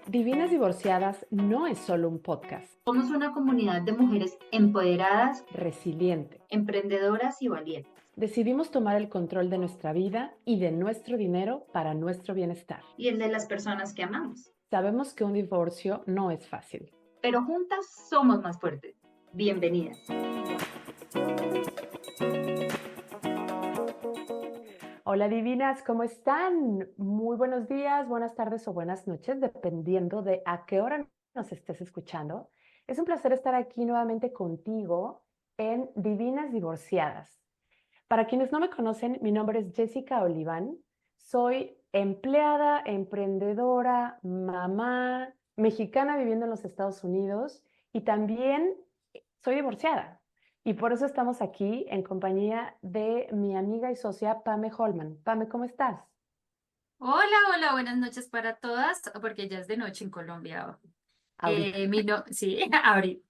Divinas Divorciadas no es solo un podcast. Somos una comunidad de mujeres empoderadas, Resiliente. emprendedoras y valientes. Decidimos tomar el control de nuestra vida y de nuestro dinero para nuestro bienestar. Y el de las personas que amamos. Sabemos que un divorcio no es fácil. Pero juntas somos más fuertes. Bienvenidas. Hola divinas, ¿cómo están? Muy buenos días, buenas tardes o buenas noches, dependiendo de a qué hora nos estés escuchando. Es un placer estar aquí nuevamente contigo en Divinas Divorciadas. Para quienes no me conocen, mi nombre es Jessica Oliván. Soy empleada, emprendedora, mamá, mexicana viviendo en los Estados Unidos y también soy divorciada. Y por eso estamos aquí en compañía de mi amiga y socia Pame Holman. Pame, ¿cómo estás? Hola, buenas noches para todas, porque ya es de noche en Colombia. Ahorita. Sí, ahorita.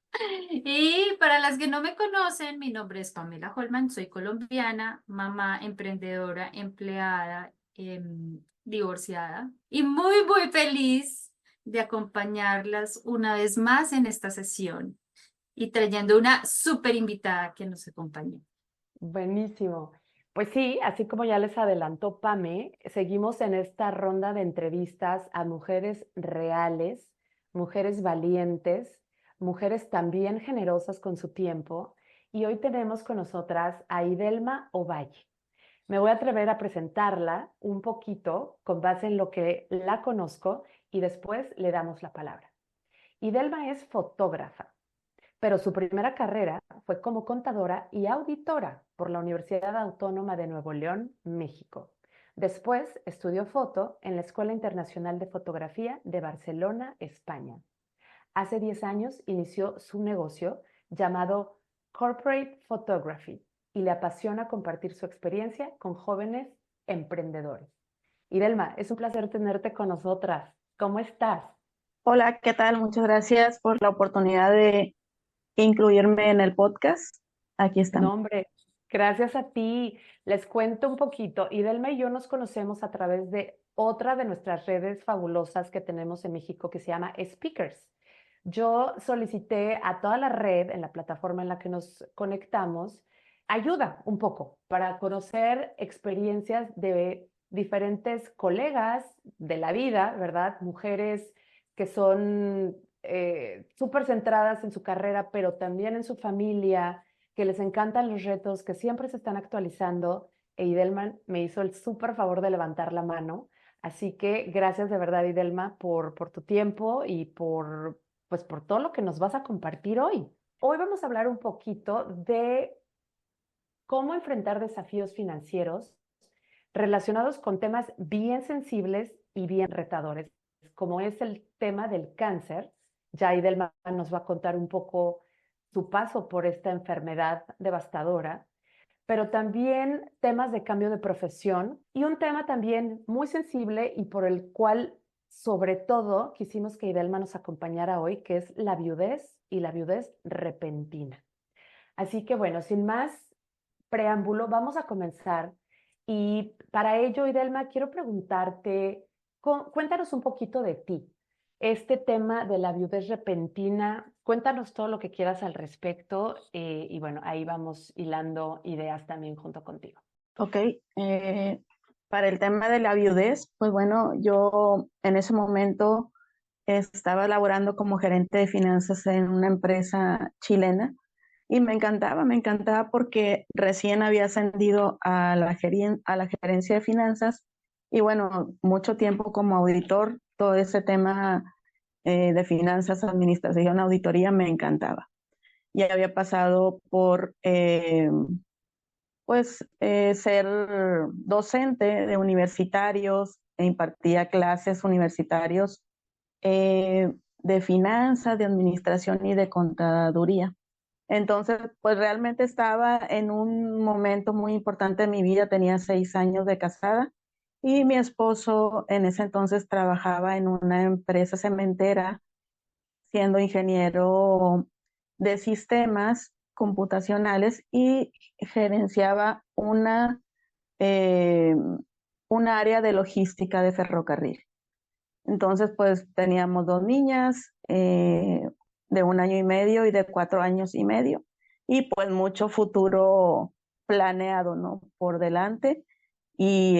Y para las que no me conocen, mi nombre es Pamela Holman, soy colombiana, mamá, emprendedora, empleada, divorciada y muy feliz de acompañarlas una vez más en esta sesión y trayendo una súper invitada que nos acompañe. Buenísimo. Pues sí, así como ya les adelantó Pame, seguimos en esta ronda de entrevistas a mujeres reales, mujeres valientes, mujeres también generosas con su tiempo. Y hoy tenemos con nosotras a Idelma Ovalle. Me voy a atrever a presentarla un poquito con base en lo que la conozco y después le damos la palabra. Idelma es fotógrafa, pero su primera carrera fue como contadora y auditora por la Universidad Autónoma de Nuevo León, México. Después estudió foto en la Escuela Internacional de Fotografía de Barcelona, España. Hace 10 años inició su negocio llamado Corporate Photography y le apasiona compartir su experiencia con jóvenes emprendedores. Idelma, es un placer tenerte con nosotras. ¿Cómo estás? Hola, ¿qué tal? Muchas gracias por la oportunidad de incluirme en el podcast. Aquí No, estamos. hombre, gracias a ti. Les cuento un poquito. Idelma y yo nos conocemos a través de otra de nuestras redes fabulosas que tenemos en México que se llama Speakers. Yo solicité a toda la red en la plataforma en la que nos conectamos ayuda un poco para conocer experiencias de diferentes colegas de la vida, ¿verdad? Mujeres que son súper centradas en su carrera, pero también en su familia, que les encantan los retos, que siempre se están actualizando. E Idelman me hizo el súper favor de levantar la mano. Así que gracias de verdad, Idelma, por tu tiempo y pues, por todo lo que nos vas a compartir hoy. Hoy vamos a hablar un poquito de cómo enfrentar desafíos financieros relacionados con temas bien sensibles y bien retadores, como es el tema del cáncer. Ya Idelma nos va a contar un poco su paso por esta enfermedad devastadora, pero también temas de cambio de profesión y un tema también muy sensible y por el cual, sobre todo, quisimos que Idelma nos acompañara hoy, que es la viudez y la viudez repentina. Así que bueno, sin más preámbulo, vamos a comenzar. Y para ello, Idelma, quiero preguntarte, cuéntanos un poquito de ti. Este tema de la viudez repentina, cuéntanos todo lo que quieras al respecto y bueno, ahí vamos hilando ideas también junto contigo. Ok, para el tema de la viudez, pues bueno, yo en ese momento estaba laborando como gerente de finanzas en una empresa chilena y me encantaba porque recién había ascendido a a la gerencia de finanzas y bueno, mucho tiempo como auditor, todo ese tema de finanzas, administración, auditoría me encantaba. Ya había pasado por ser docente de universitarios, e impartía clases universitarios de finanzas, de administración y de contaduría. Entonces, pues realmente estaba en un momento muy importante de mi vida, tenía 6 años de casada y mi esposo en ese entonces trabajaba en una empresa cementera siendo ingeniero de sistemas computacionales y gerenciaba eh, un área de logística de ferrocarril. Entonces, pues teníamos dos niñas de 1 año y medio y de 4 años y medio, y pues mucho futuro planeado, ¿no? Por delante. Y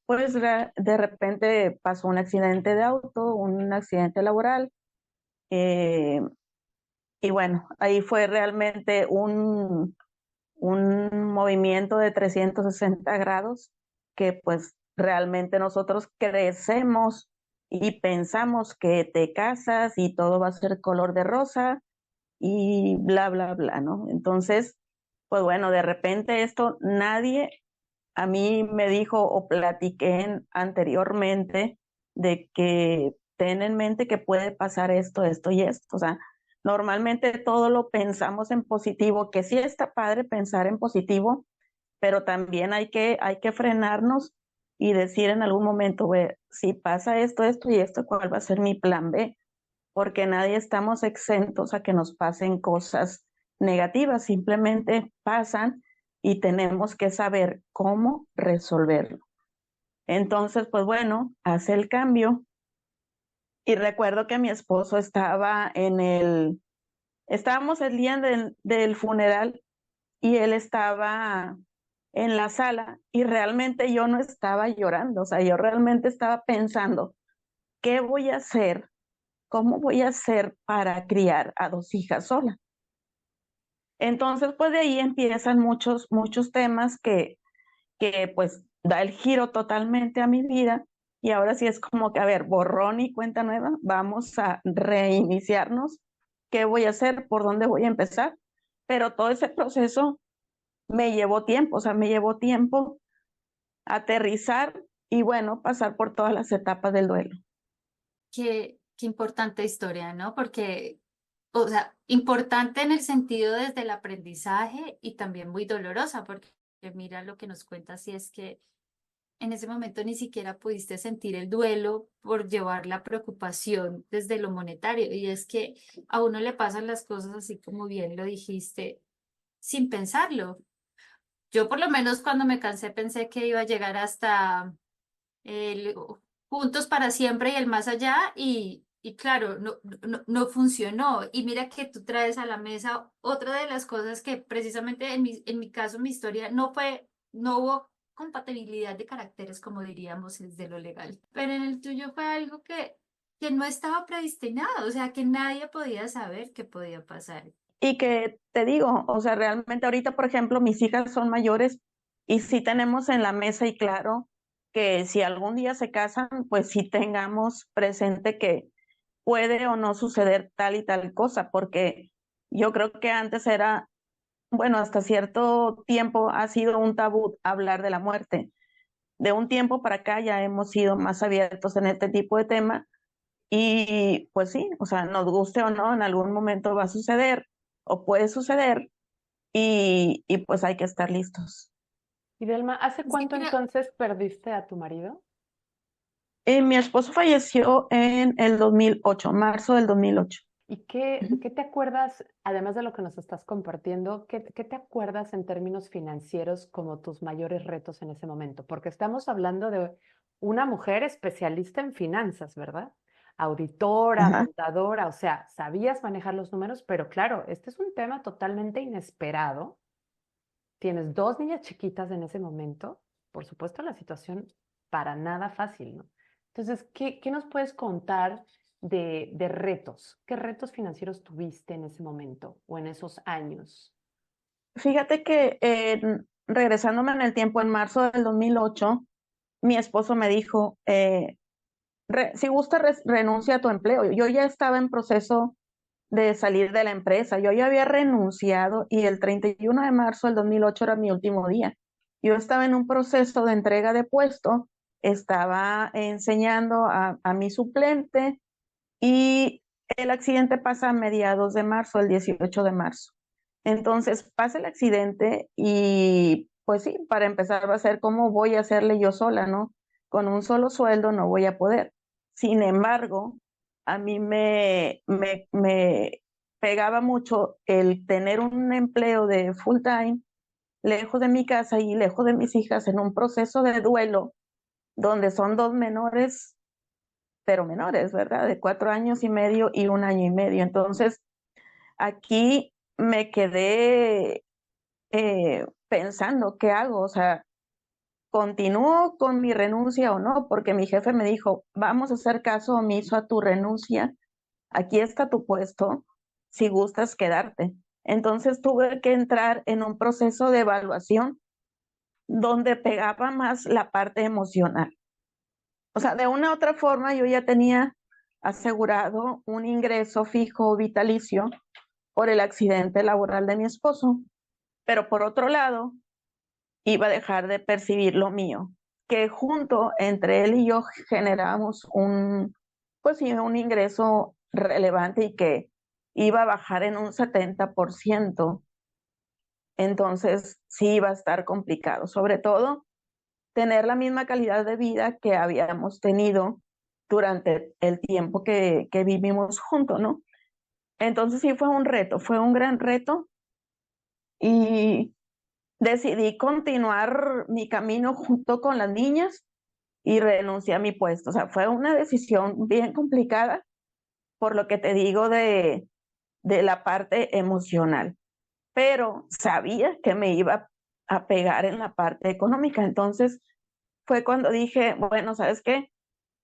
pues de repente pasó un accidente de auto, un accidente laboral, eh, y bueno, ahí fue realmente un movimiento de 360 grados que pues realmente nosotros crecemos y pensamos que te casas y todo va a ser color de rosa y bla, bla, bla, ¿no? Entonces, pues bueno, de repente esto nadie a mí me dijo o platiqué anteriormente de que ten en mente que puede pasar esto, esto y esto. O sea, normalmente todo lo pensamos en positivo, que sí está padre pensar en positivo, pero también hay que frenarnos y decir en algún momento, "Güey, si pasa esto, esto y esto, ¿cuál va a ser mi plan B?" Porque nadie estamos exentos a que nos pasen cosas negativas, simplemente pasan y tenemos que saber cómo resolverlo. Entonces, pues bueno, hace el cambio y recuerdo que mi esposo estábamos el día del funeral y él estaba en la sala y realmente yo no estaba llorando, o sea, yo realmente estaba pensando, ¿qué voy a hacer? ¿Cómo voy a hacer para criar a dos hijas sola? Entonces, pues de ahí empiezan muchos, muchos temas que pues da el giro totalmente a mi vida y ahora sí es como que, a ver, borrón y cuenta nueva, vamos a reiniciarnos, ¿qué voy a hacer? ¿Por dónde voy a empezar? Pero todo ese proceso me llevó tiempo, o sea, me llevó tiempo aterrizar y bueno, pasar por todas las etapas del duelo. Qué importante historia, ¿no? Porque, o sea, importante en el sentido desde el aprendizaje y también muy dolorosa, porque mira lo que nos cuentas, y es que en ese momento ni siquiera pudiste sentir el duelo por llevar la preocupación desde lo monetario. Y es que a uno le pasan las cosas así como bien lo dijiste, sin pensarlo. Yo por lo menos cuando me cansé pensé que iba a llegar hasta el juntos para siempre y el más allá y claro, no funcionó. Y mira que tú traes a la mesa otra de las cosas que precisamente en mi caso, mi historia no hubo compatibilidad de caracteres, como diríamos, desde lo legal. Pero en el tuyo fue algo que no estaba predestinado, o sea, que nadie podía saber qué podía pasar. Y que te digo, o sea, realmente ahorita, por ejemplo, mis hijas son mayores y sí tenemos en la mesa y claro que si algún día se casan, pues sí tengamos presente que puede o no suceder tal y tal cosa, porque yo creo que antes era, bueno, hasta cierto tiempo ha sido un tabú hablar de la muerte. De un tiempo para acá ya hemos sido más abiertos en este tipo de tema y pues sí, o sea, nos guste o no, en algún momento va a suceder o puede suceder y pues hay que estar listos. Y Delma, ¿hace Es que cuánto creo, entonces perdiste a tu marido? Mi esposo falleció en el 2008, marzo del 2008. ¿Y qué te acuerdas, además de lo que nos estás compartiendo, qué te acuerdas en términos financieros como tus mayores retos en ese momento? Porque estamos hablando de una mujer especialista en finanzas, ¿verdad? Auditora, Ajá. contadora, o sea, sabías manejar los números, pero claro, este es un tema totalmente inesperado. Tienes dos niñas chiquitas en ese momento, por supuesto la situación para nada fácil, ¿no? Entonces, ¿qué nos puedes contar de retos? ¿Qué retos financieros tuviste en ese momento o en esos años? Fíjate que regresándome en el tiempo, en marzo del 2008, mi esposo me dijo, si gusta, renuncia a tu empleo. Yo ya estaba en proceso de salir de la empresa, yo ya había renunciado y el 31 de marzo del 2008 era mi último día. Yo estaba en un proceso de entrega de puesto, estaba enseñando a mi suplente y el accidente pasa a mediados de marzo, el 18 de marzo. Entonces pasa el accidente y pues sí, para empezar va a ser cómo voy a hacerle yo sola, ¿no? Con un solo sueldo no voy a poder. Sin embargo, a mí me pegaba mucho el tener un empleo de full time lejos de mi casa y lejos de mis hijas en un proceso de duelo donde son dos menores pero menores, ¿verdad? De 4 años y medio y 1 año y medio. Entonces, aquí me quedé pensando, ¿qué hago? O sea, ¿continúo con mi renuncia o no? Porque mi jefe me dijo, vamos a hacer caso omiso a tu renuncia, aquí está tu puesto, si gustas quedarte. Entonces tuve que entrar en un proceso de evaluación donde pegaba más la parte emocional. O sea, de una u otra forma yo ya tenía asegurado un ingreso fijo vitalicio por el accidente laboral de mi esposo, pero por otro lado iba a dejar de percibir lo mío, que junto entre él y yo generamos pues sí, un ingreso relevante y que iba a bajar en un 70%. Entonces sí iba a estar complicado, sobre todo tener la misma calidad de vida que habíamos tenido durante el tiempo que vivimos juntos, ¿no? Entonces sí fue un reto, fue un gran reto y decidí continuar mi camino junto con las niñas y renuncié a mi puesto. O sea, fue una decisión bien complicada por lo que te digo de la parte emocional, pero sabía que me iba a pegar en la parte económica. Entonces fue cuando dije, bueno, ¿sabes qué?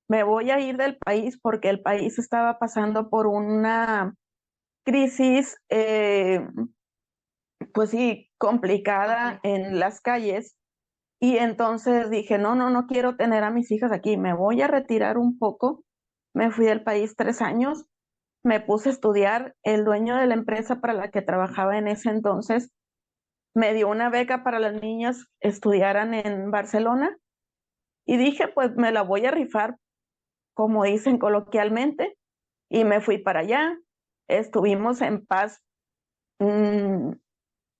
Me voy a ir del país porque el país estaba pasando por una crisis, pues sí, complicada en las calles. Y entonces dije, no, no, no quiero tener a mis hijas aquí, me voy a retirar un poco. Me fui del país 3 años, me puse a estudiar. El dueño de la empresa para la que trabajaba en ese entonces me dio una beca para las niñas estudiaran en Barcelona y dije, pues me la voy a rifar, como dicen coloquialmente, y me fui para allá. Estuvimos en paz, mmm,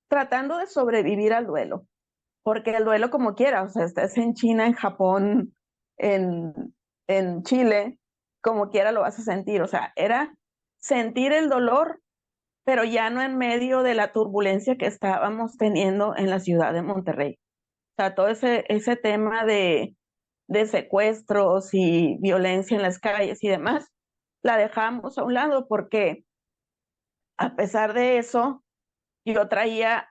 tratando de sobrevivir al duelo, porque el duelo como quiera, o sea, estés en China, en Japón, en, en Chile, como quiera lo vas a sentir. O sea, era sentir el dolor, pero ya no en medio de la turbulencia que estábamos teniendo en la ciudad de Monterrey. O sea, todo ese tema de secuestros y violencia en las calles y demás, la dejamos a un lado porque a pesar de eso, yo traía,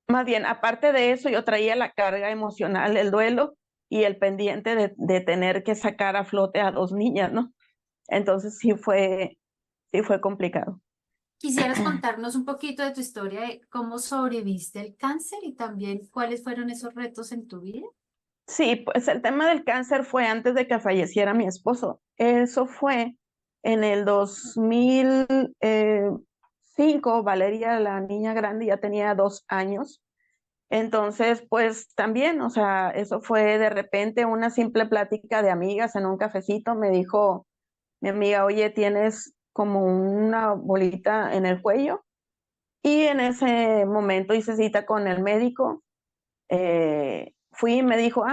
más bien, aparte de eso, yo traía la carga emocional, el duelo y el pendiente de tener que sacar a flote a 2 niñas, ¿no? Entonces sí fue complicado. ¿Quisieras contarnos un poquito de tu historia de cómo sobreviviste al cáncer y también cuáles fueron esos retos en tu vida? Sí, pues el tema del cáncer fue antes de que falleciera mi esposo. Eso fue en el 2005. Valeria, la niña grande, ya tenía 2 años. Entonces, pues también, o sea, eso fue de repente una simple plática de amigas en un cafecito. Me dijo mi amiga, oye, tienes como una bolita en el cuello. Y en ese momento hice cita con el médico. Fui y me dijo,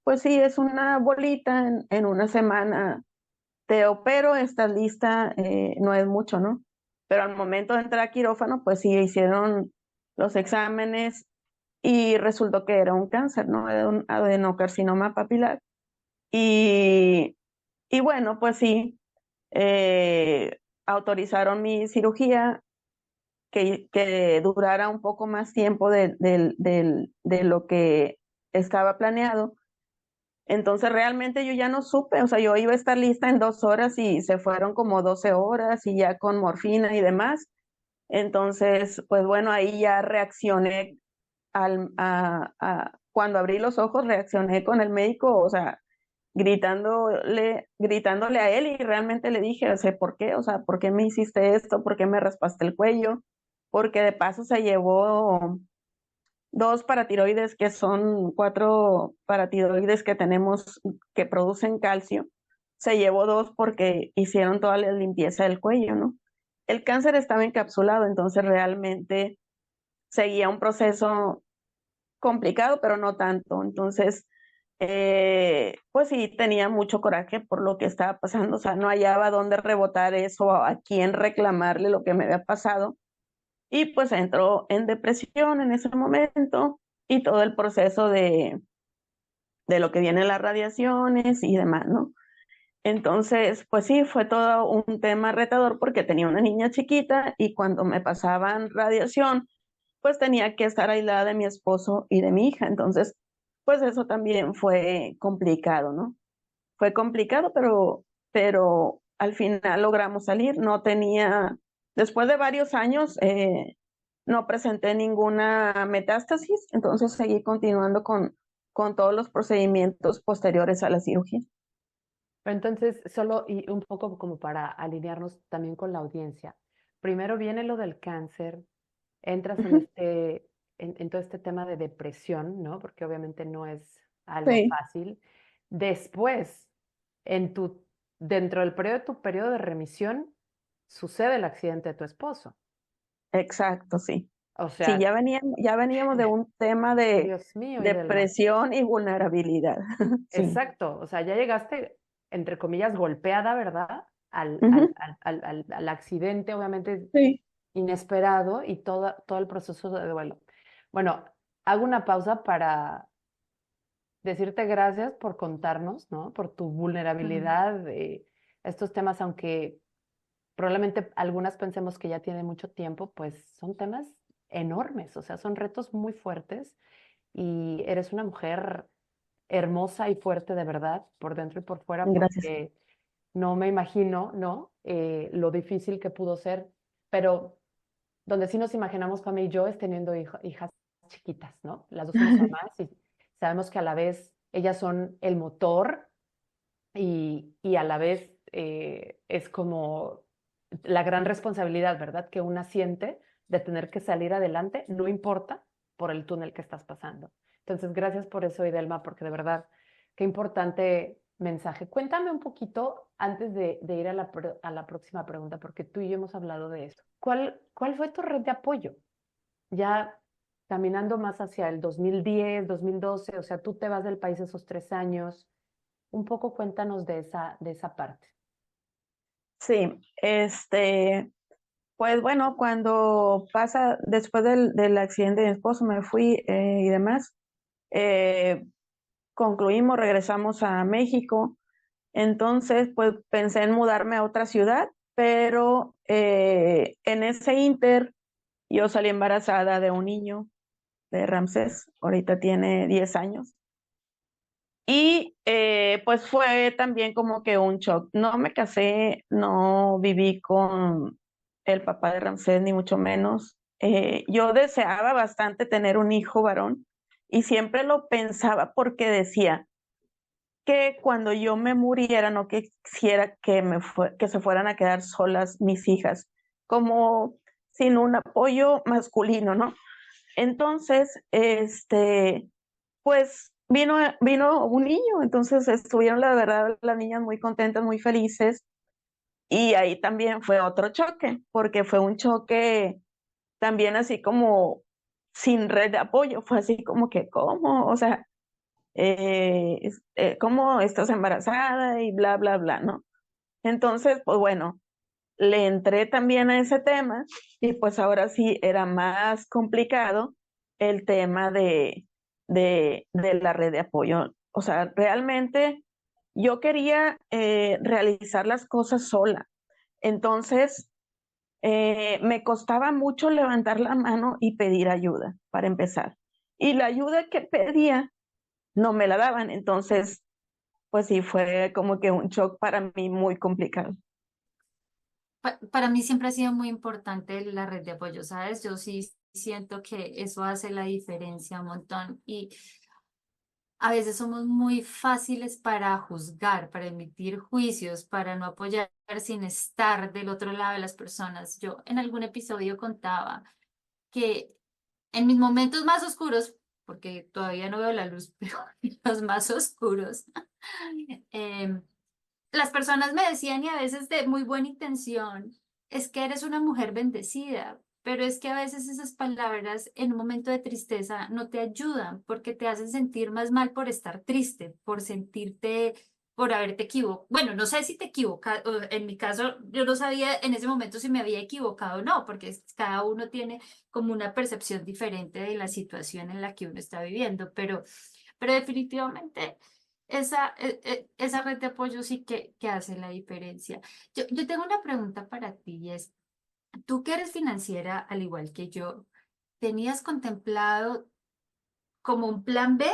pues sí, es una bolita, en una semana te opero, estás lista. No es mucho, ¿no? Pero al momento de entrar a quirófano, pues sí, hicieron los exámenes y resultó que era un cáncer, ¿no? Era un adenocarcinoma papilar. Y, y bueno, pues sí, autorizaron mi cirugía que durara un poco más tiempo de lo que estaba planeado. Entonces realmente yo ya no supe, o sea, yo iba a estar lista en 2 horas y se fueron como 12 horas y ya con morfina y demás. Entonces, pues bueno, ahí ya reaccioné cuando abrí los ojos, reaccioné con el médico, o sea, gritándole a él y realmente le dije, o sea, ¿por qué? O sea, ¿por qué me hiciste esto? ¿Por qué me raspaste el cuello? Porque de paso se llevó 2 paratiroides, que son 4 paratiroides que tenemos que producen calcio. Se llevó 2 porque hicieron toda la limpieza del cuello, ¿no? El cáncer estaba encapsulado, entonces realmente seguía un proceso complicado, pero no tanto. Entonces, pues sí, tenía mucho coraje por lo que estaba pasando. O sea, no hallaba dónde rebotar eso, a quién reclamarle lo que me había pasado. Y pues entró en depresión en ese momento y todo el proceso de lo que vienen las radiaciones y demás, ¿no? Entonces, pues sí, fue todo un tema retador porque tenía una niña chiquita y cuando me pasaban radiación, pues tenía que estar aislada de mi esposo y de mi hija. Entonces, pues eso también fue complicado, ¿no? Fue complicado, pero al final logramos salir. No tenía, después de varios años, no presenté ninguna metástasis, entonces seguí continuando con todos los procedimientos posteriores a la cirugía. Pero entonces, solo y un poco como para alinearnos también con la audiencia. Primero viene lo del cáncer, entras en Ujú. en todo este tema de depresión, ¿no? Porque obviamente no es algo Sí, fácil. Después, en dentro del periodo de tu periodo de remisión, sucede el accidente de tu esposo. exacto, sí. O Sí, sea, ya veníamos de un tema de Dios mío, Idelma. depresión y vulnerabilidad. Sí. Exacto. O sea, ya llegaste, entre comillas, golpeada, ¿verdad? Ujú. Al accidente, obviamente Sí. inesperado y todo el proceso de duelo. Bueno, hago una pausa para decirte gracias por contarnos, ¿no? Por tu Mm. vulnerabilidad de estos temas, aunque probablemente algunas pensemos que ya tiene mucho tiempo, pues son temas enormes, o sea, son retos muy fuertes y eres una mujer hermosa y fuerte de verdad, por dentro y por fuera, Gracias. porque no me imagino, ¿no? Lo difícil que pudo ser, pero donde sí nos imaginamos, Pame y yo, es teniendo hijas chiquitas, ¿no? Las dos somos mamás y sabemos que a la vez ellas son el motor y a la vez es como la gran responsabilidad, ¿verdad? Que una siente de tener que salir adelante, no importa por el túnel que estás pasando. Entonces, gracias por eso, Idelma, porque de verdad, qué importante mensaje. Cuéntame un poquito antes de ir a a la próxima pregunta, porque tú y yo hemos hablado de eso. ¿Cuál fue tu red de apoyo? Ya caminando más hacia el 2010, 2012, o sea, tú te vas del país esos 3 años. Un poco cuéntanos de esa parte. Sí, pues bueno, cuando pasa, después del accidente de mi esposo, me fui y demás, eh, concluimos, regresamos a México. Entonces, pues pensé en mudarme a otra ciudad, pero en ese inter yo salí embarazada de un niño, de Ramsés, ahorita tiene 10 años. Y pues fue también como que un shock. No me casé, no viví con el papá de Ramsés, ni mucho menos. Yo deseaba bastante tener un hijo varón y siempre lo pensaba porque decía que cuando yo me muriera no quisiera que se fueran a quedar solas mis hijas, como sin un apoyo masculino, ¿no? Entonces, pues vino un niño, entonces estuvieron la verdad las niñas muy contentas, muy felices y ahí también fue otro choque, porque fue un choque también así como sin red de apoyo, fue así como que, ¿cómo? O sea, ¿cómo estás embarazada? Y bla, bla, bla, ¿no? Entonces, pues bueno, le entré también a ese tema y pues ahora sí era más complicado el tema de la red de apoyo. O sea, realmente yo quería realizar las cosas sola. Entonces, me costaba mucho levantar la mano y pedir ayuda para empezar. Y la ayuda que pedía no me la daban. Entonces, pues sí, fue como que un shock para mí muy complicado. Para mí siempre ha sido muy importante la red de apoyo, ¿sabes? Yo sí siento que eso hace la diferencia un montón y a veces somos muy fáciles para juzgar, para emitir juicios, para no apoyar sin estar del otro lado de las personas. Yo en algún episodio contaba que en mis momentos más oscuros, porque todavía no veo la luz, pero en los más oscuros, em, las personas me decían, y a veces de muy buena intención, es que eres una mujer bendecida, pero es que a veces esas palabras en un momento de tristeza no te ayudan porque te hacen sentir más mal por estar triste, por sentirte, por haberte equivocado. Bueno, no sé si te equivocas, en mi caso yo no sabía en ese momento si me había equivocado o no, porque cada uno tiene como una percepción diferente de la situación en la que uno está viviendo, pero definitivamente. esa red de apoyo sí que hace la diferencia. Yo tengo una pregunta para ti y es, tú que eres financiera al igual que yo, ¿tenías contemplado como un plan B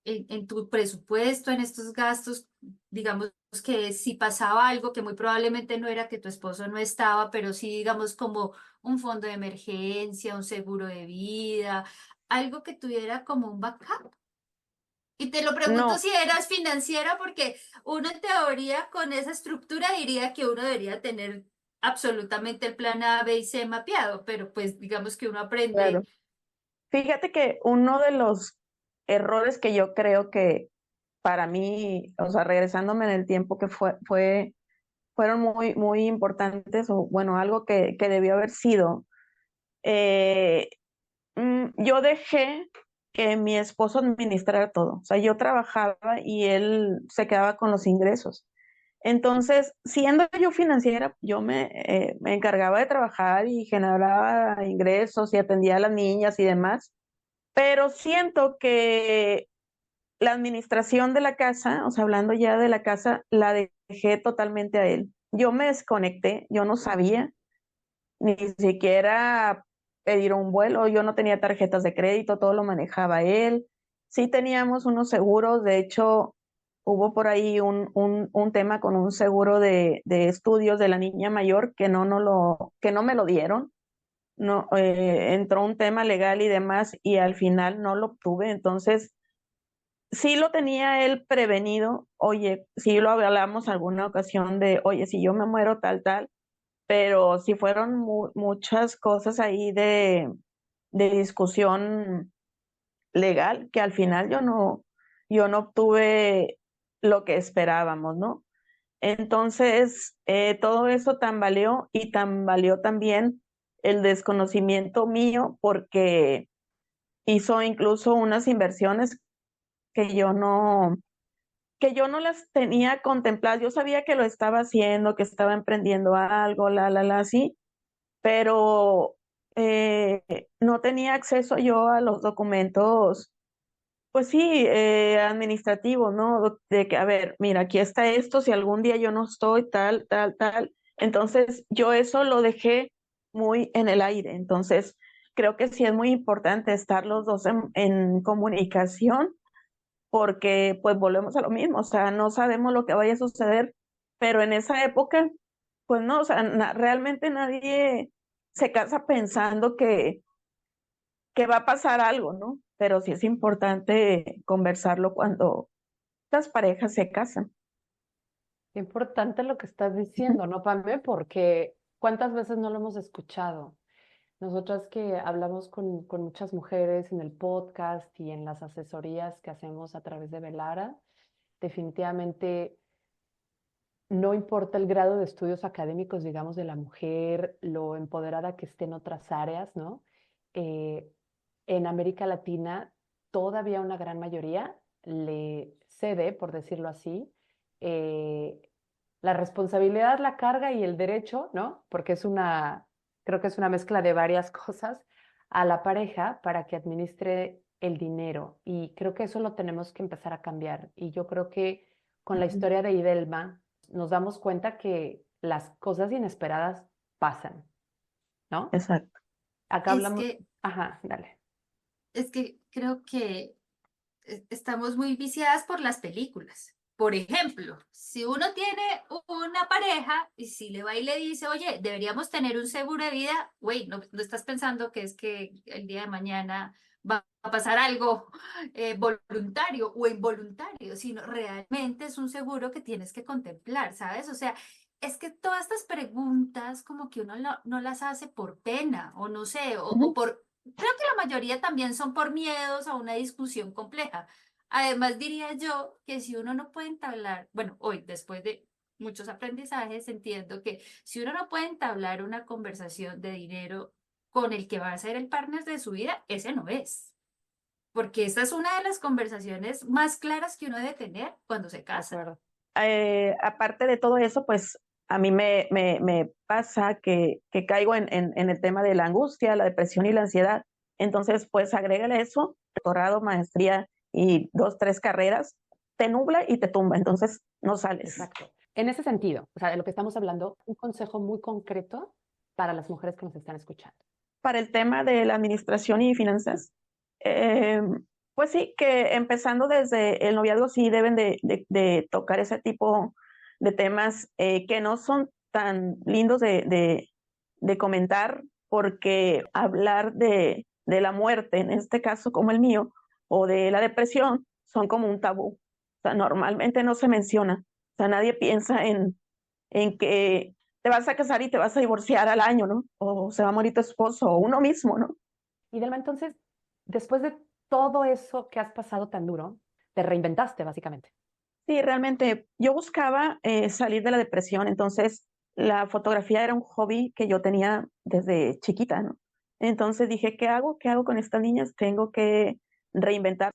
en tu presupuesto, en estos gastos? Digamos que si pasaba algo que muy probablemente no era que tu esposo no estaba, pero sí digamos como un fondo de emergencia, un seguro de vida, algo que tuviera como un backup. Y te lo pregunto No, si eras financiera, porque uno en teoría con esa estructura diría que uno debería tener absolutamente el plan A, B y C mapeado, pero pues digamos que uno aprende. claro. Fíjate que uno de los errores que yo creo que para mí, o sea, regresándome en el tiempo que fueron muy importantes, o bueno, algo que debió haber sido, eh, yo dejé que mi esposo administrara todo. O sea, yo trabajaba y él se quedaba con los ingresos. Entonces, siendo yo financiera, yo me encargaba de trabajar y generaba ingresos y atendía a las niñas y demás, pero siento que la administración de la casa, o sea, hablando ya de la casa, la dejé totalmente a él. Yo me desconecté, yo no sabía ni siquiera pedir un vuelo, yo no tenía tarjetas de crédito, todo lo manejaba él. Sí teníamos unos seguros, de hecho, hubo por ahí un tema con un seguro de estudios de la niña mayor que no me lo dieron. No, entró un tema legal y demás y al final no lo obtuve, entonces sí lo tenía él prevenido, oye, sí lo hablamos alguna ocasión de, oye, si yo me muero tal, pero sí fueron muchas cosas ahí de discusión legal que al final yo no obtuve lo que esperábamos, ¿no? Entonces, todo eso tambaleó y tambaleó también el desconocimiento mío porque hizo incluso unas inversiones que que yo no las tenía contempladas. Yo sabía que lo estaba haciendo, que estaba emprendiendo algo, así, pero no tenía acceso yo a los documentos, pues sí, administrativos, ¿no? De que, a ver, mira, aquí está esto, si algún día yo no estoy, tal. Entonces, yo eso lo dejé muy en el aire. Entonces, creo que sí es muy importante estar los dos en comunicación porque pues volvemos a lo mismo, o sea, no sabemos lo que vaya a suceder, pero en esa época, pues no, o sea, realmente nadie se casa pensando que va a pasar algo, ¿no? Pero sí es importante conversarlo cuando las parejas se casan. Qué importante lo que estás diciendo, ¿no, Pame? Porque ¿cuántas veces no lo hemos escuchado? Nosotras que hablamos con muchas mujeres en el podcast y en las asesorías que hacemos a través de Velara, definitivamente no importa el grado de estudios académicos, digamos, de la mujer, lo empoderada que esté en otras áreas, ¿no? Eh, en América Latina, todavía una gran mayoría le cede, por decirlo así, eh, la responsabilidad, la carga y el derecho, ¿no? Porque creo que es una mezcla de varias cosas a la pareja para que administre el dinero. Y creo que eso lo tenemos que empezar a cambiar. Y yo creo que con la Ujú. historia de Idelma nos damos cuenta que las cosas inesperadas pasan, ¿no? Exacto. Acá Es hablamos, que, ajá, dale. es que creo que estamos muy viciadas por las películas. Por ejemplo, si uno tiene una pareja y si le va y le dice, oye, deberíamos tener un seguro de vida, güey, no estás pensando que es que el día de mañana va a pasar algo voluntario o involuntario, sino realmente es un seguro que tienes que contemplar, ¿sabes? O sea, es que todas estas preguntas como que uno no las hace por pena o no sé, o Ujú. por... Creo que la mayoría también son por miedos a una discusión compleja. Además, diría yo que si uno no puede entablar, bueno, hoy, después de muchos aprendizajes, entiendo que si uno no puede entablar una conversación de dinero con el que va a ser el partner de su vida, ese no es. Porque esta es una de las conversaciones más claras que uno debe tener cuando se De casa. acuerdo. Aparte de todo eso, pues a mí me pasa que caigo en el tema de la angustia, la depresión y la ansiedad. Entonces, pues agrégale eso, doctorado, maestría y dos, tres carreras. te nubla y te tumba, entonces no sales. Exacto. En ese sentido, o sea, de lo que estamos hablando, un consejo muy concreto para las mujeres que nos están escuchando. Para el tema de la administración y finanzas, eh, pues sí, que empezando desde el noviazgo sí deben de tocar ese tipo de temas que no son tan lindos de comentar, porque hablar de la muerte, en este caso como el mío, o de la depresión, son como un tabú. O sea, normalmente no se menciona. O sea, nadie piensa en que te vas a casar y te vas a divorciar al año, ¿no? O se va a morir tu esposo, o uno mismo, ¿no? Y Delma, entonces, después de todo eso que has pasado tan duro, te reinventaste básicamente. Sí, realmente yo buscaba salir de la depresión, entonces la fotografía era un hobby que yo tenía desde chiquita, ¿no? Entonces dije, ¿qué hago? ¿Qué hago con estas niñas? Tengo que reinventar.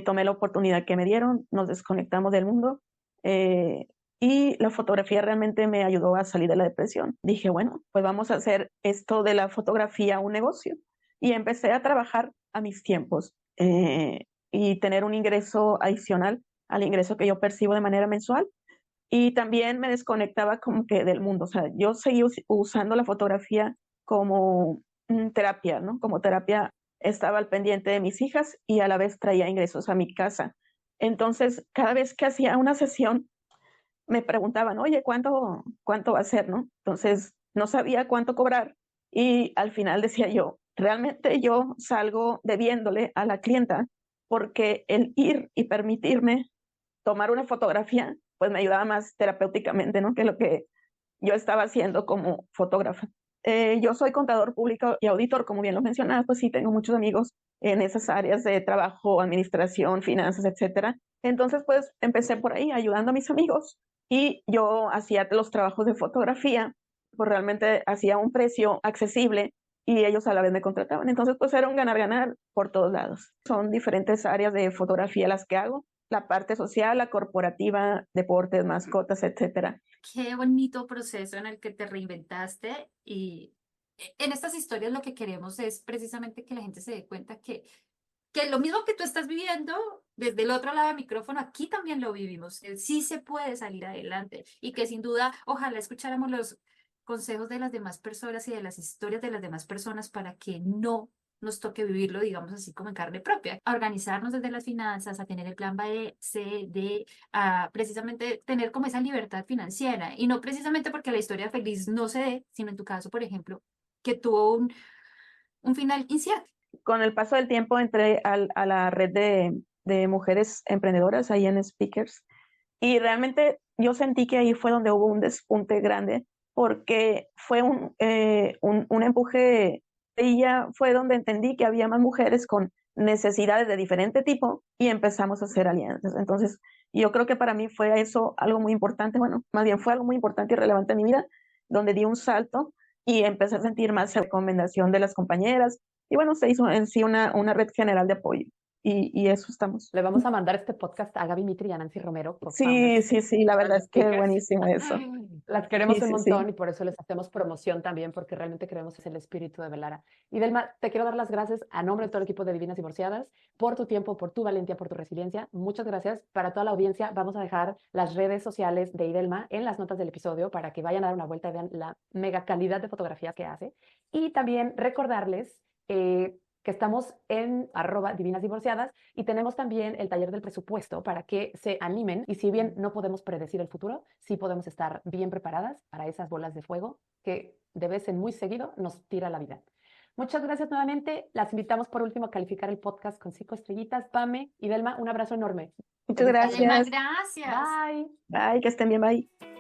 Tomé la oportunidad que me dieron, nos desconectamos del mundo eh, y la fotografía realmente me ayudó a salir de la depresión. Dije, bueno, pues vamos a hacer esto de la fotografía un negocio y empecé a trabajar a mis tiempos y tener un ingreso adicional al ingreso que yo percibo de manera mensual. Y también me desconectaba como que del mundo. O sea, yo seguí usando la fotografía como terapia, ¿no? Como terapia estaba al pendiente de mis hijas y a la vez traía ingresos a mi casa. Entonces, cada vez que hacía una sesión, me preguntaban, oye, ¿cuánto va a ser, no? Entonces, no sabía cuánto cobrar y al final decía yo, realmente yo salgo debiéndole a la clienta porque el ir y permitirme tomar una fotografía, pues me ayudaba más terapéuticamente, ¿no? Que lo que yo estaba haciendo como fotógrafa. Yo soy contador público y auditor, como bien lo mencionaba, pues sí, tengo muchos amigos en esas áreas de trabajo, administración, finanzas, etcétera. Entonces, pues empecé por ahí ayudando a mis amigos y yo hacía los trabajos de fotografía, pues realmente hacía un precio accesible y ellos a la vez me contrataban. Entonces, pues era un ganar-ganar por todos lados. Son diferentes áreas de fotografía las que hago, la parte social, la corporativa, deportes, mascotas, etcétera. Qué bonito proceso en el que te reinventaste y en estas historias lo que queremos es precisamente que la gente se dé cuenta que lo mismo que tú estás viviendo desde el otro lado del micrófono, aquí también lo vivimos, que sí se puede salir adelante y que sin duda ojalá escucháramos los consejos de las demás personas y de las historias de las demás personas para que no nos toque vivirlo, digamos así, como en carne propia. A organizarnos desde las finanzas, a tener el plan B, C, D, a precisamente tener como esa libertad financiera. Y no precisamente porque la historia feliz no se dé, sino en tu caso, por ejemplo, que tuvo un final incierto. Con el paso del tiempo entré a la red de mujeres emprendedoras ahí en Speakers y realmente yo sentí que ahí fue donde hubo un despunte grande porque fue un empuje y ya fue donde entendí que había más mujeres con necesidades de diferente tipo y empezamos a hacer alianzas. Entonces, yo creo que para mí fue eso algo muy importante, bueno, más bien fue algo muy importante y relevante en mi vida, donde di un salto y empecé a sentir más recomendación de las compañeras. Y bueno, se hizo en sí una red general de apoyo y eso estamos. Le vamos a mandar este podcast a Gaby Mitri y a Nancy Romero, Sí, co-founders sí, la verdad de es que Speakers. buenísimo eso. Las queremos Sí, un sí, montón sí. y por eso les hacemos promoción también, porque realmente creemos que es el espíritu de Velara. Y Delma, te quiero dar las gracias a nombre de todo el equipo de Divinas Divorciadas por tu tiempo, por tu valentía, por tu resiliencia. Muchas gracias. Para toda la audiencia, vamos a dejar las redes sociales de Idelma en las notas del episodio para que vayan a dar una vuelta y vean la mega calidad de fotografías que hace. Y también recordarles que estamos en @divinasdivorciadas y tenemos también el taller del presupuesto para que se animen y si bien no podemos predecir el futuro, sí podemos estar bien preparadas para esas bolas de fuego que de vez en muy seguido nos tira la vida. Muchas gracias nuevamente. Las invitamos por último a calificar el podcast con 5 estrellitas. Pame y Delma, un abrazo enorme. Muchas Adelma, gracias. gracias. Bye. Bye, que estén bien, bye.